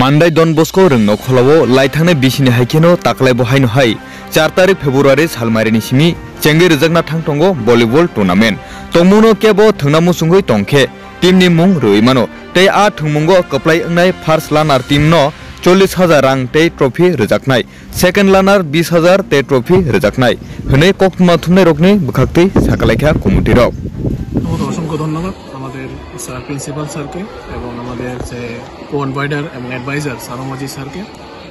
मानदाय done Bosco रंगनो खलावो लाइथांने बिसिनि हाइकेनो ताकलाय बहायनो हाय 4 तारिख February सालमारिनि Simi चेंगे रजाकना थांथंगो volleyball tournament तमुनो केबो थंनामु सुंगै तंखे टीमनि मुं रैमानो तै आ थंमुंगो कप्लाय अंगनाय फार्स्ट लानार टीमनो 40,000 रां तै ट्रफी रजाकनाय सेकेंड लानार 20,000 तै ट्रफी रजाकनाय हनै कक्तमा थुमनाय रकनि बखाक्तै साकालायखा कमिटी रक অসংখ্য ধন্যবাদ আমাদের স্যার প্রিন্সিপাল স্যারকে এবং আমাদের যে কো-কনভাইডার এবং অ্যাডভাইজার সারোমজি স্যারকে।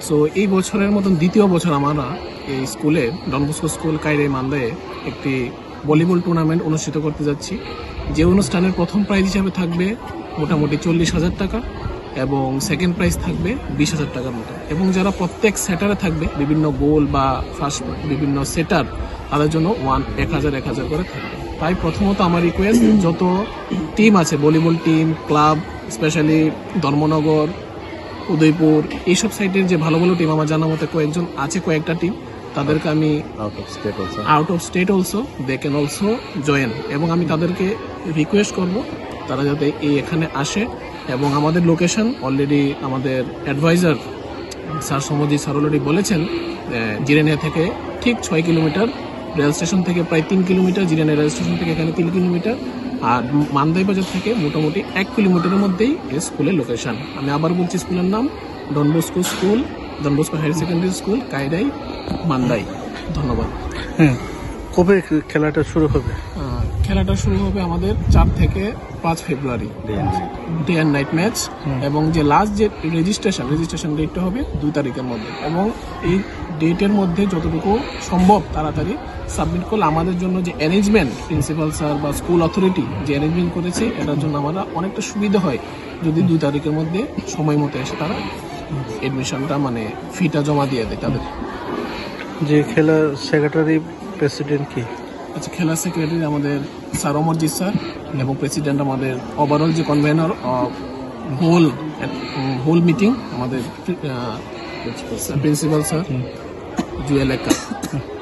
সো এই বছরের মতন দ্বিতীয় বছর আমরা এই স্কুলে ডন বস্কো স্কুল কাইরে মান্দায়ে একটি ভলিবল টুর্নামেন্ট অনুষ্ঠিত করতে যাচ্ছি। যে অনুষ্ঠানের প্রথম প্রাইজ হিসাবে থাকবে মোটামুটি 40,000 টাকা এবং সেকেন্ড প্রাইজ থাকবে 20,000 টাকার মতো, এবং যারা প্রত্যেক সেটারে থাকবে বিভিন্ন গোল বা ফার্স্ট বিভিন্ন সেটার তাদের জন্য 1,000 করে থাকবে। তাই প্রথমত আমার রিকোয়েস্ট, যত টিম আছে volleyball team club specially Dharmanagar Udaipur এইসব সাইটের যে ভালো ভালো টিম আমার জানা মতে কয়েকজন আছে, কয়েকটা টিম, তাদেরকে আমি out of state also they can also join, এবং আমি তাদেরকে রিকোয়েস্ট করব তারা যাতে এখানে আসে। এবং আমাদের লোকেশন অলরেডি আমাদের অ্যাডভাইজার স্যার সমজি স্যার অলরেডি বলেছেন, জিরেনিয়া থেকে ঠিক 6 কিলোমিটার, রেল স্টেশন থেকে প্রায় 3 কিলোমিটার, জিরেনিয়া রেল স্টেশন থেকে এখানে 3 কিলোমিটার, আর মান্দাই বাজার থেকে মোটামুটি 1 কিলোমিটারের মধ্যেই এই স্কুলের লোকেশন। আমি আবার বলছি, স্কুলের নাম Don Bosco school, Don Bosco higher secondary school, Kairai, Mandai. ধন্যবাদ। কবে খেলাটা শুরু হবে? খেলাটা শুরু হবে আমাদের 4 থেকে 5 ফেব্রুয়ারি, ডে অ্যান্ড নাইট ম্যাচ, এবং যে লাস্ট যে রেজিস্ট্রেশন ডেটটা হবে 2 তারিখের মধ্যে, এবং এই ডেটের মধ্যে যতটুকু সম্ভব তাড়াতাড়ি সাবমিট করলে আমাদের জন্য যে অ্যারেঞ্জমেন্ট প্রিন্সিপাল স্যার বা স্কুল অথরিটি যে অ্যারেঞ্জমেন্ট করেছে এটার জন্য আমরা অনেকটা সুবিধা হয় যদি 2 তারিখের মধ্যে সময় মতো এসে তারা এডমিশনটা মানে ফিটা জমা দিয়ে দেয় তাদের। যে খেলার সেক্রেটারি প্রেসিডেন্ট কি? আচ্ছা, খেলার সেক্রেটারি আমাদের স্যার অমরজিৎ স্যার, এবং প্রেসিডেন্ট আমাদের ওভারঅল যে কনভেনর হোল মিটিং আমাদের প্রিন্সিপাল স্যার জুয়েল একা।